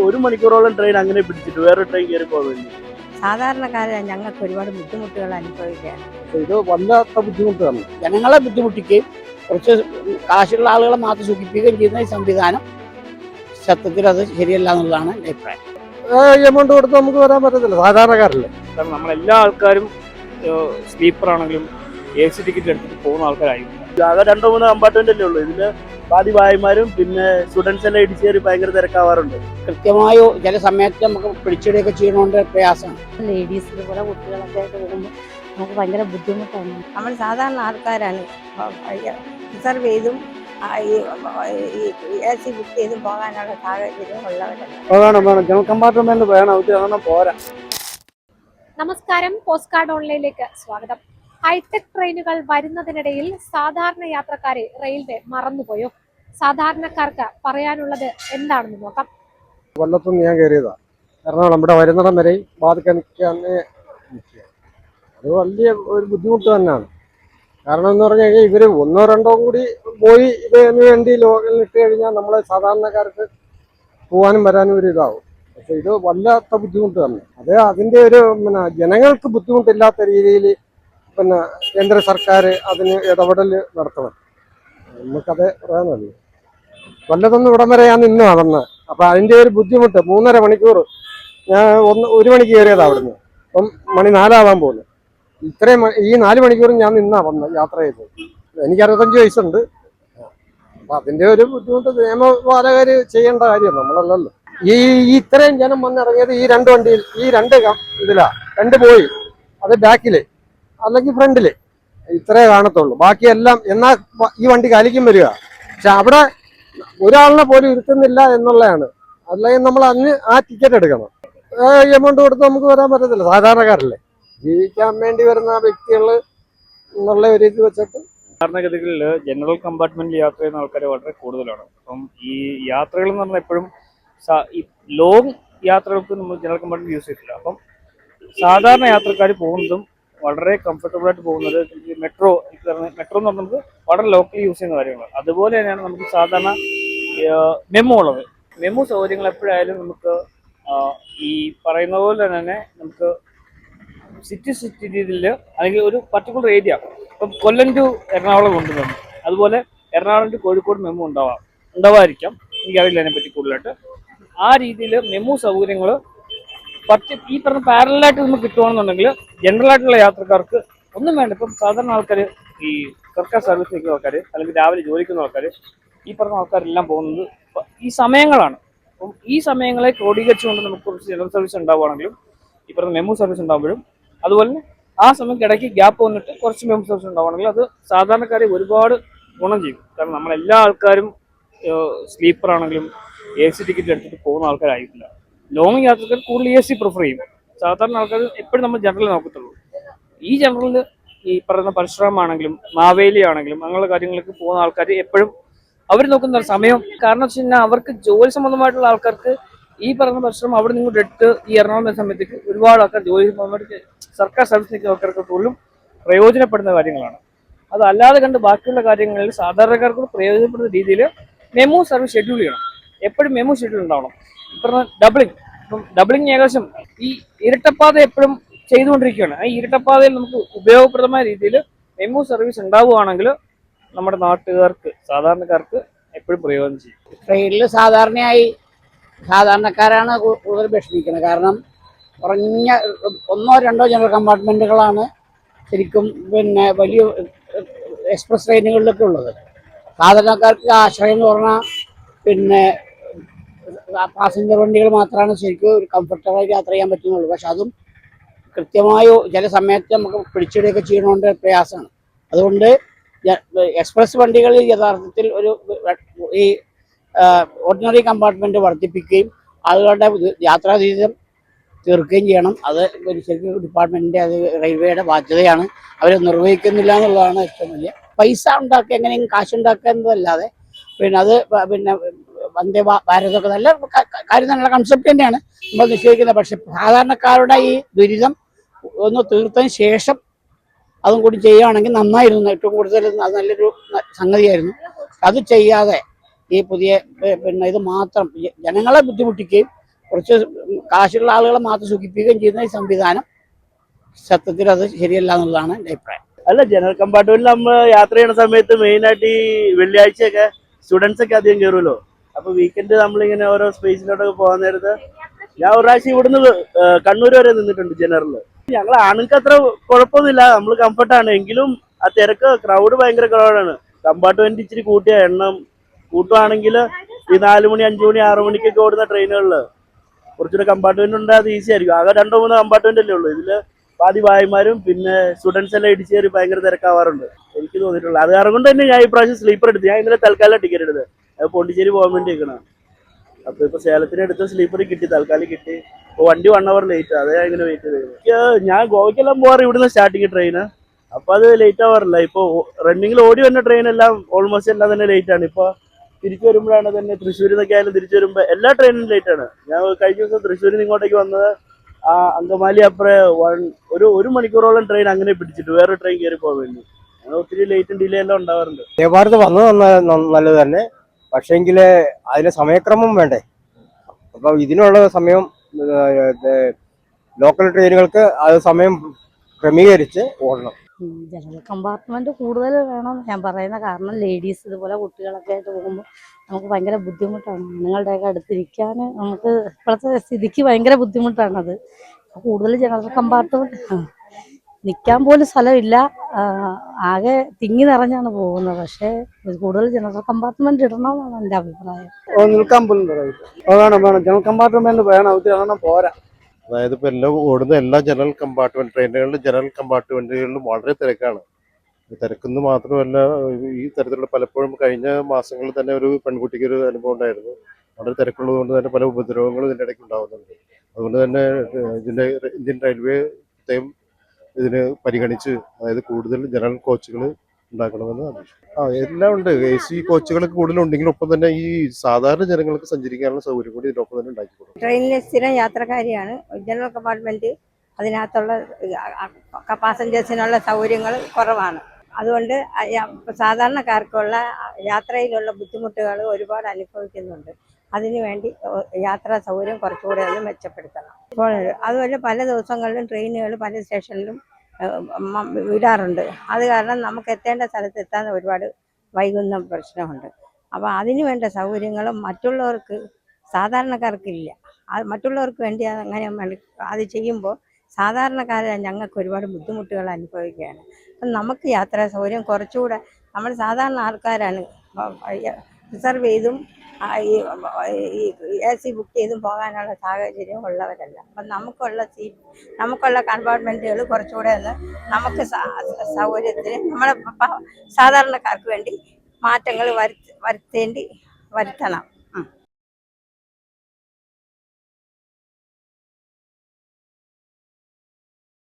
1 മണിക്കൂറോളം ട്രെയിൻ അങ്ങനെ പിടിച്ചിട്ട് വേറെ ട്രെയിൻ കയറി പോകുന്നു. സാധാരണക്കാരെ ഞങ്ങൾക്ക് ഒരുപാട് ബുദ്ധിമുട്ടുകൾ അനുഭവിക്കുകയാണ്. ഇത് വല്ലാത്ത ബുദ്ധിമുട്ടാണ്. ജനങ്ങളെ ബുദ്ധിമുട്ടിക്കുകയും കുറച്ച് കാശുള്ള ആളുകളെ മാത്രം സുഖിപ്പിക്കുകയും ചെയ്യുന്ന ഈ സംവിധാനം സത്യത്തിൽ അത് ശരിയല്ല എന്നുള്ളതാണ് എൻ്റെ അഭിപ്രായം. എമൗണ്ട് കൊടുത്ത് നമുക്ക് വരാൻ പറ്റത്തില്ല, സാധാരണക്കാരല്ലേ. കാരണം നമ്മളെല്ലാ ആൾക്കാരും സ്ലീപ്പർ ആണെങ്കിലും AC ടിക്കറ്റ് എടുത്തിട്ട് പോകുന്ന ആൾക്കാരായിരിക്കും. ആകെ 2-3 കമ്പാർട്ട്മെന്റ് അല്ലേ ഉള്ളൂ. ഇതില് പാതി ഭായിമാരും പിന്നെ സ്റ്റുഡൻസ് എല്ലാം ഇടിച്ചു കയറി ഭയങ്കര തിരക്കാവാറുണ്ട്. കൃത്യമായോ ചില സമയത്ത് നമുക്ക് പിടിച്ചിടുകയൊക്കെ ചെയ്യണോണ്ട് പ്രയാസമാണ്. ലേഡീസ് ഇതുപോലെ കുട്ടികളൊക്കെ ആയിട്ട് പോകുമ്പോൾ നമുക്ക് ഭയങ്കര ബുദ്ധിമുട്ടാണ്. നമ്മൾ സാധാരണ ആൾക്കാരാണ് റിസർവ് ചെയ്തും AC ബുക്ക് ചെയ്തും പോകാനുള്ള സാഹചര്യം ഉള്ളവരല്ല. വേണം ജനറൽ കമ്പാർട്ട്മെന്റ് വേണം, അതൊന്നും പോരാ. നമസ്കാരം, പോസ്റ്റ് കാർഡ് ഓൺലൈനിലേക്ക് സ്വാഗതം. ഹൈടെക് ട്രെയിനുകൾ വരുന്നതിനിടയിൽ സാധാരണ യാത്രക്കാരെ റെയിൽവേ മറന്നുപോയോ? സാധാരണക്കാർക്ക് പറയാനുള്ളത് എന്താണെന്ന് നോക്കാം. കൊല്ലത്തുനിന്ന് ഞാൻ കയറിയതാ. എറണാകുളം ഇവിടെ വരുന്നിടം വരെ ബാധിക്കാനേ അത് വലിയ ഒരു ബുദ്ധിമുട്ട് തന്നെയാണ്. കാരണം എന്ന് പറഞ്ഞു കഴിഞ്ഞാൽ ഇവർ 1-2 കൂടി പോയി ഇതിന് വേണ്ടി ലോകലിട്ട് കഴിഞ്ഞാൽ നമ്മളെ സാധാരണക്കാർക്ക് പോകാനും വരാനും ഒരു ഇതാവും. പക്ഷെ ഇത് വല്ലാത്ത ബുദ്ധിമുട്ട് തന്നെ. അത് അതിൻ്റെ ഒരു ജനങ്ങൾക്ക് ബുദ്ധിമുട്ടില്ലാത്ത രീതിയിൽ കേന്ദ്ര സർക്കാർ അതിന് ഇടപെടൽ നടത്തണം. നമുക്കത് പറയാനുള്ളൂ. കൊല്ലത്തുനിന്ന് ഇവിടം വരെ ഞാൻ നിന്നു വന്നത്. അപ്പം അതിൻ്റെ ഒരു ബുദ്ധിമുട്ട് 3.5 മണിക്കൂർ ഞാൻ 1 മണിക്ക് കയറിയതാണ് അവിടുന്ന്. ഇപ്പം മണി 4 ആവാൻ പോകുന്നു. ഇത്രയും ഈ 4 മണിക്കൂറും ഞാൻ നിന്നാ വന്നത് യാത്ര ചെയ്തത്. എനിക്ക് 65 വയസ്സുണ്ട്. അപ്പം അതിൻ്റെ ഒരു ബുദ്ധിമുട്ട് നിയമപാലകർ ചെയ്യേണ്ട കാര്യം നമ്മളല്ലല്ലോ. ഇത്രയും ജനം വന്നിറങ്ങിയത് ഈ 2 വണ്ടിയിൽ, ഈ 2 ഇതിലാ. 2 പോയി, അത് ബാക്കില് അല്ലെങ്കിൽ ഫ്രണ്ടില്, ഇത്രേ കാണത്തുള്ളൂ. ബാക്കിയെല്ലാം എന്നാ ഈ വണ്ടി കാലിക്കും വരിക. പക്ഷെ അവിടെ ഒരാളിനെ പോലും ഇരുത്തുന്നില്ല എന്നുള്ളതാണ്. അല്ലെങ്കിൽ നമ്മൾ അന്ന് ആ ടിക്കറ്റ് എടുക്കണം. എമൗണ്ട് കൊടുത്ത് നമുക്ക് വരാൻ പറ്റത്തില്ല, സാധാരണക്കാരല്ലേ. ജീവിക്കാൻ വേണ്ടി വരുന്ന വ്യക്തികൾ എന്നുള്ള ഒരു ഇത് വെച്ചിട്ട് സാധാരണഗതികളിൽ ജനറൽ കമ്പാർട്ട്മെന്റിൽ യാത്ര ചെയ്യുന്ന ആൾക്കാർ വളരെ കൂടുതലാണ്. അപ്പം ഈ യാത്രകൾ എന്ന് പറഞ്ഞാൽ എപ്പോഴും ഈ ലോങ് യാത്രകൾക്ക് നമ്മൾ ജനറൽ കമ്പാർട്ട്മെന്റ് യൂസ് ചെയ്തിട്ടില്ല. അപ്പം സാധാരണ യാത്രക്കാർ പോകുന്നതും വളരെ കംഫർട്ടബിൾ ആയിട്ട് പോകുന്നത് മെട്രോ എന്ന് പറഞ്ഞാൽ നമുക്ക് വളരെ ലോക്കലി യൂസ് ചെയ്യുന്ന കാര്യങ്ങൾ. അതുപോലെ തന്നെയാണ് നമുക്ക് സാധാരണ മെമു ഉള്ളത്. മെമു സൗകര്യങ്ങൾ എപ്പോഴായാലും നമുക്ക് ഈ പറയുന്ന പോലെ തന്നെ നമുക്ക് സിറ്റി രീതിയിൽ അല്ലെങ്കിൽ ഒരു പർട്ടിക്കുലർ ഏരിയ, ഇപ്പം കൊല്ലം ടു എറണാകുളം കൊണ്ടുവന്നു, അതുപോലെ എറണാകുളം ടു കോഴിക്കോട് മെമു ഉണ്ടാവാതിരിക്കാം, എനിക്കറിയില്ല അതിനെപ്പറ്റി കൂടുതലായിട്ട്. ആ രീതിയിൽ മെമു സൗകര്യങ്ങൾ ഈ പറഞ്ഞ പാരലായിട്ട് നമുക്ക് കിട്ടുകയാണെന്നുണ്ടെങ്കിൽ ജനറൽ ആയിട്ടുള്ള യാത്രക്കാർക്ക് ഒന്നും വേണ്ട. ഇപ്പം സാധാരണ ആൾക്കാർ, ഈ സർക്കാർ സർവീസ് നിൽക്കുന്ന ആൾക്കാർ, അല്ലെങ്കിൽ രാവിലെ ജോലിക്കുന്ന ആൾക്കാർ, ഈ പറഞ്ഞ ആൾക്കാരെല്ലാം പോകുന്നത് ഈ സമയങ്ങളാണ്. അപ്പം ഈ സമയങ്ങളെ ക്രോഡീകരിച്ചുകൊണ്ട് നമുക്ക് കുറച്ച് ജനറൽ സർവീസ് ഉണ്ടാവുകയാണെങ്കിലും ഈ പറഞ്ഞ മെമു സർവീസ് ഉണ്ടാകുമ്പോഴും, അതുപോലെ തന്നെ ആ സമയത്ത് ഇടയ്ക്ക് ഗ്യാപ്പ് വന്നിട്ട് കുറച്ച് മെമു സർവീസ് ഉണ്ടാവുകയാണെങ്കിൽ അത് സാധാരണക്കാരെ ഒരുപാട് ഗുണം ചെയ്യും. കാരണം നമ്മളെല്ലാ ആൾക്കാരും സ്ലീപ്പർ ആണെങ്കിലും AC ടിക്കറ്റ് എടുത്തിട്ട് പോകുന്ന ആൾക്കാരായിട്ടില്ല. ലോങ് യാത്രക്കാർ കൂടുതൽ AC പ്രിഫർ ചെയ്യും. സാധാരണ ആൾക്കാർ എപ്പോഴും നമ്മൾ ജനറൽ നോക്കത്തുള്ളൂ. ഈ ജനറലിൽ ഈ പറയുന്ന പരശുറാമാണെങ്കിലും മാവേലി ആണെങ്കിലും അങ്ങനെയുള്ള കാര്യങ്ങൾക്ക് പോകുന്ന ആൾക്കാർ എപ്പോഴും അവർ നോക്കുന്ന സമയം. കാരണം വെച്ച് കഴിഞ്ഞാൽ അവർക്ക് ജോലി സംബന്ധമായിട്ടുള്ള ആൾക്കാർക്ക് ഈ പറയുന്ന പരശുറാം അവിടെ നിന്ന് ഇട്ട് ഈ എറണാകുളം സമയത്തേക്ക് ഒരുപാട് ആൾക്കാർ ജോലി സംബന്ധമായിട്ട് സർക്കാർ സർവീസ് നിൽക്കുന്ന ആൾക്കാർക്ക് പോലും പ്രയോജനപ്പെടുന്ന കാര്യങ്ങളാണ്. അതല്ലാതെ കണ്ട് ബാക്കിയുള്ള കാര്യങ്ങളിൽ സാധാരണക്കാർക്ക് പ്രയോജനപ്പെടുന്ന രീതിയിൽ മെമു സർവീസ് ഷെഡ്യൂൾ ചെയ്യണം. എപ്പോഴും മെമു ഷെഡ്യൂൾ ഉണ്ടാവണം. ഇപ്പം ഡബിളിങ് ഏകദേശം ഈ ഇരട്ടപ്പാത എപ്പോഴും ചെയ്തുകൊണ്ടിരിക്കുകയാണ്. ഈ ഇരട്ടപ്പാതയിൽ നമുക്ക് ഉപയോഗപ്രദമായ രീതിയിൽ മെമു സർവീസ് ഉണ്ടാവുകയാണെങ്കിൽ നമ്മുടെ നാട്ടുകാർക്ക്, സാധാരണക്കാർക്ക് എപ്പോഴും പ്രയോജനം ചെയ്യും. ട്രെയിനിൽ സാധാരണയായി സാധാരണക്കാരാണ് കൂടുതൽ വിഷമിക്കുന്നത്. കാരണം കുറഞ്ഞ 1-2 ജനറൽ കമ്പാർട്ട്മെന്റുകളാണ് ശരിക്കും വലിയ എക്സ്പ്രസ് ട്രെയിനുകളിലൊക്കെ ഉള്ളത്. സാധാരണക്കാർക്ക് ആശ്രയം എന്ന് പറഞ്ഞാൽ പാസഞ്ചർ വണ്ടികൾ മാത്രമാണ് ശരിക്കും ഒരു കംഫർട്ടബിളായി യാത്ര ചെയ്യാൻ പറ്റുന്നുള്ളൂ. പക്ഷെ അതും കൃത്യമായോ ചില സമയത്ത് നമുക്ക് പിടിച്ചിടുകയൊക്കെ ചെയ്യണോണ്ട് പ്രയാസമാണ്. അതുകൊണ്ട് എക്സ്പ്രസ് വണ്ടികളിൽ യഥാർത്ഥത്തിൽ ഈ ഓർഡിനറി കമ്പാർട്ട്മെന്റ് വർദ്ധിപ്പിക്കുകയും ആളുകളുടെ യാത്രാദീതം തീർക്കുകയും ചെയ്യണം. അത് ശരിക്കും ഡിപ്പാർട്ട്മെന്റിന്റെ, അത് റെയിൽവേയുടെ ബാധ്യതയാണ്. അവർ നിർവഹിക്കുന്നില്ല എന്നുള്ളതാണ് ഏറ്റവും വലിയ. പൈസ ഉണ്ടാക്കുക, എങ്ങനെയും കാശുണ്ടാക്കുക എന്നതല്ലാതെ അത് വന്ദേ ഭാരതൊക്കെ നല്ല കാര്യം, നല്ല കൺസെപ്റ്റ് തന്നെയാണ് നമ്മൾ നിശ്ചയിക്കുന്നത്. പക്ഷെ സാധാരണക്കാരുടെ ഈ ദുരിതം ഒന്ന് തീർത്തതിന് ശേഷം അതും കൂടി ചെയ്യുകയാണെങ്കിൽ നന്നായിരുന്നു. ഏറ്റവും കൂടുതൽ അത് നല്ലൊരു സംഗതിയായിരുന്നു. അത് ചെയ്യാതെ ഈ പുതിയ ഇത് മാത്രം ജനങ്ങളെ ബുദ്ധിമുട്ടിക്കുകയും കുറച്ച് കാശുള്ള ആളുകളെ മാത്രം സുഖിപ്പിക്കുകയും ചെയ്യുന്ന ഈ സംവിധാനം സത്യത്തിൽ അത് ശരിയല്ല എന്നുള്ളതാണ് എൻ്റെ അഭിപ്രായം. അല്ല, ജനറൽ കമ്പാർട്ട്മെന്റിൽ നമ്മൾ യാത്ര ചെയ്യുന്ന സമയത്ത് മെയിൻ ആയിട്ട് ഈ വെള്ളിയാഴ്ചയൊക്കെ സ്റ്റുഡൻസ് ഒക്കെ അധികം കയറുമല്ലോ. അപ്പൊ വീക്കെൻഡ് നമ്മളിങ്ങനെ ഓരോ സ്പേസിലോട്ടൊക്കെ പോകാൻ നേരത്ത് ഞാൻ ഒരു പ്രാവശ്യം ഇവിടുന്ന് കണ്ണൂർ വരെ നിന്നിട്ടുണ്ട് ജനറലില്. ഞങ്ങൾ ആണുങ്ങൾക്ക് അത്ര കുഴപ്പമൊന്നുമില്ല, നമ്മൾ കംഫർട്ടാണ്. എങ്കിലും ആ തിരക്ക് ക്രൗഡ് ഭയങ്കര ക്രൗഡാണ്. കമ്പാർട്ട്മെന്റ് ഇച്ചിരി കൂട്ടിയ എണ്ണം കൂട്ടുവാണെങ്കിൽ ഈ 4 മണി 5 മണി 6 മണിക്കൊക്കെ ഓടുന്ന ട്രെയിനുകളിൽ കുറച്ചുകൂടെ കമ്പാർട്ട്മെന്റ് ഉണ്ട്, അത് ഈസി ആയിരിക്കും. ആകെ 2-3 കമ്പാർട്ട്മെന്റ് അല്ലേ ഉള്ളൂ. ഇതില് പാതി ഭായിമാരും പിന്നെ സ്റ്റുഡൻസ് എല്ലാം ഇടിച്ചു കയറി ഭയങ്കര തിരക്കാവാറുണ്ട് എനിക്ക് തോന്നിയിട്ടുള്ളത്. അത് കാരണം കൊണ്ട് തന്നെ ഞാൻ ഈ പ്രാവശ്യം സ്ലീപ്പർ എടുത്തു. ഞാൻ ഇന്നലെ തൽക്കാലം ടിക്കറ്റ് എടുത്തത്, അത് പോണ്ടിച്ചേരി പോകാൻ വേണ്ടി നിൽക്കണം. അപ്പൊ ഇപ്പൊ സേലത്തിന് എടുത്ത സ്ലീപ്പർ കിട്ടി, തൽക്കാലം കിട്ടി. ഇപ്പൊ വണ്ടി 1 hour ലേറ്റ്, അതേ ഇങ്ങനെ വെയിറ്റ് ചെയ്തത്. ഞാൻ ഗോവയ്ക്കെല്ലാം പോകാറ് ഇവിടുന്ന് സ്റ്റാർട്ടിങ് ട്രെയിന്, അപ്പൊ അത് ലേറ്റ് ആവാറില്ല. ഇപ്പൊ റണ്ണിങ്ങിൽ ഓടി വന്ന ട്രെയിൻ എല്ലാം ഓൾമോസ്റ്റ് എല്ലാം തന്നെ ലേറ്റ് ആണ്. ഇപ്പൊ തിരിച്ചു വരുമ്പോഴാണ് തന്നെ തൃശ്ശൂരിൽ നിന്നൊക്കെ ആയാലും തിരിച്ചു വരുമ്പോ എല്ലാ ട്രെയിനും ലേറ്റ് ആണ്. ഞാൻ കഴിഞ്ഞ ദിവസം തൃശ്ശൂരിൽ നിന്ന് ഇങ്ങോട്ടേക്ക് വന്നത് ആ അങ്കമാലി അപ്പുറം ഒരു മണിക്കൂറോളം ട്രെയിൻ അങ്ങനെ പിടിച്ചിട്ട് വേറൊരു ട്രെയിൻ കയറി പോകാൻ വേണ്ടി. അങ്ങനെ ഒത്തിരി ലേറ്റും ഡിലേ എല്ലാം ഉണ്ടാവാറുണ്ട്. ഭാരത് വന്നത് നല്ലത് തന്നെ, പക്ഷേങ്കിൽ അതിന് സമയക്രമം വേണ്ടേ. അപ്പൊ ഇതിനുള്ള സമയം ലോക്കൽ ട്രെയിനുകൾക്ക് അത് സമയം ക്രമീകരിച്ച് ഓടണം. ജനറൽ കമ്പാർട്ട്മെന്റ് കൂടുതൽ വേണം ഞാൻ പറയുന്ന കാരണം ലേഡീസ് ഇതുപോലെ കുട്ടികളൊക്കെ ആയിട്ട് പോകുമ്പോൾ നമുക്ക് ഭയങ്കര ബുദ്ധിമുട്ടാണ്. ആണുങ്ങളുടെയൊക്കെ അടുത്തിരിക്കാൻ നമുക്ക് ഇപ്പോഴത്തെ സ്ഥിതിക്ക് ഭയങ്കര ബുദ്ധിമുട്ടാണത്. കൂടുതൽ ജനറൽ കമ്പാർട്ട്മെന്റ് നിൽക്കാൻ പോലും സ്ഥലമില്ല, ആകെ തിങ്ങി നിറഞ്ഞാണ് പോകുന്നത്. പക്ഷേ കൂടുതൽ ജനറൽ കമ്പാർട്ട്മെന്റ് ഇടണമെന്നാണ് എൻ്റെ അഭിപ്രായം. നിൽക്കാൻ പോലും വേണം, ജനറൽ കമ്പാർട്ട്മെന്റ് വേണം, ഇത് പോരാ. അതായത് ഇപ്പോൾ ഓടുന്ന എല്ലാ ജനറൽ കമ്പാർട്ട്മെന്റ് ട്രെയിനുകളിലും ജനറൽ കമ്പാർട്ട്മെന്റുകളിലും വളരെ തിരക്കാണ്. തിരക്കെന്ന് മാത്രമല്ല, ഈ തരത്തിലുള്ള പലപ്പോഴും കഴിഞ്ഞ മാസങ്ങളിൽ തന്നെ ഒരു പെൺകുട്ടിക്ക് ഒരു അനുഭവം ഉണ്ടായിരുന്നു. വളരെ തിരക്കുള്ളത് കൊണ്ട് തന്നെ പല ഉപദ്രവങ്ങളും ഇതിൻ്റെ ഇടയ്ക്ക് ഉണ്ടാകുന്നുണ്ട്. അതുകൊണ്ട് തന്നെ ഇതിൻ്റെ ഇന്ത്യൻ റെയിൽവേ പ്രത്യേകം ഇതിന് പരിഗണിച്ച് അതായത് കൂടുതൽ ജനറൽ കോച്ചുകൾ ഉണ്ടാക്കണമെന്ന് അപേക്ഷിക്കുന്നു. എല്ലാം ഉണ്ട്. AC കോച്ചുകളൊക്കെ കൂടുതലുണ്ടെങ്കിലും ഒപ്പം തന്നെ ഈ സാധാരണ ജനങ്ങൾക്ക് സഞ്ചരിക്കാനുള്ള സൗകര്യം കൂടി ഇതിനൊപ്പം തന്നെ ഉണ്ടാക്കി കൊടുക്കും. ട്രെയിനിലെ സ്ഥിരം യാത്രക്കാരിയാണ് ജനറൽ കമ്പാർട്ട്മെന്റ്. അതിനകത്തുള്ള പാസഞ്ചേഴ്സിനുള്ള സൗകര്യങ്ങൾ കുറവാണ്. അതുകൊണ്ട് സാധാരണക്കാർക്കുള്ള യാത്രയിലുള്ള ബുദ്ധിമുട്ടുകൾ ഒരുപാട് അനുഭവിക്കുന്നുണ്ട്. അതിനുവേണ്ടി യാത്രാ സൗകര്യം കുറച്ചുകൂടെ ഒന്ന് മെച്ചപ്പെടുത്തണം. ഇപ്പോൾ അതുപോലെ പല ദിവസങ്ങളിലും ട്രെയിനുകൾ പല സ്റ്റേഷനിലും വിടാറുണ്ട്. അത് കാരണം നമുക്ക് എത്തേണ്ട സ്ഥലത്ത് എത്താൻ ഒരുപാട് വൈകുന്ന പ്രശ്നമുണ്ട്. അപ്പോൾ അതിന് വേണ്ട സൗകര്യങ്ങളും മറ്റുള്ളവർക്ക് സാധാരണക്കാർക്കില്ല. അത് മറ്റുള്ളവർക്ക് വേണ്ടി അങ്ങനെ അത് ചെയ്യുമ്പോൾ സാധാരണക്കാരായ ഞങ്ങൾക്ക് ഒരുപാട് ബുദ്ധിമുട്ടുകൾ അനുഭവിക്കുകയാണ്. അപ്പം നമുക്ക് യാത്രാ സൗകര്യം കുറച്ചുകൂടെ നമ്മൾ സാധാരണ ആൾക്കാരാണ് റിസർവ് ചെയ്തും ഈ AC ബുക്ക് ചെയ്തും പോകാനുള്ള സാഹചര്യം ഉള്ളവരല്ല. അപ്പം നമുക്കുള്ള കമ്പാർട്ട്മെൻറ്റുകൾ കുറച്ചുകൂടെ ഒന്ന് നമുക്ക് സൗകര്യത്തിന് നമ്മളെ സാധാരണക്കാർക്ക് വേണ്ടി മാറ്റങ്ങൾ വരുത്തണം.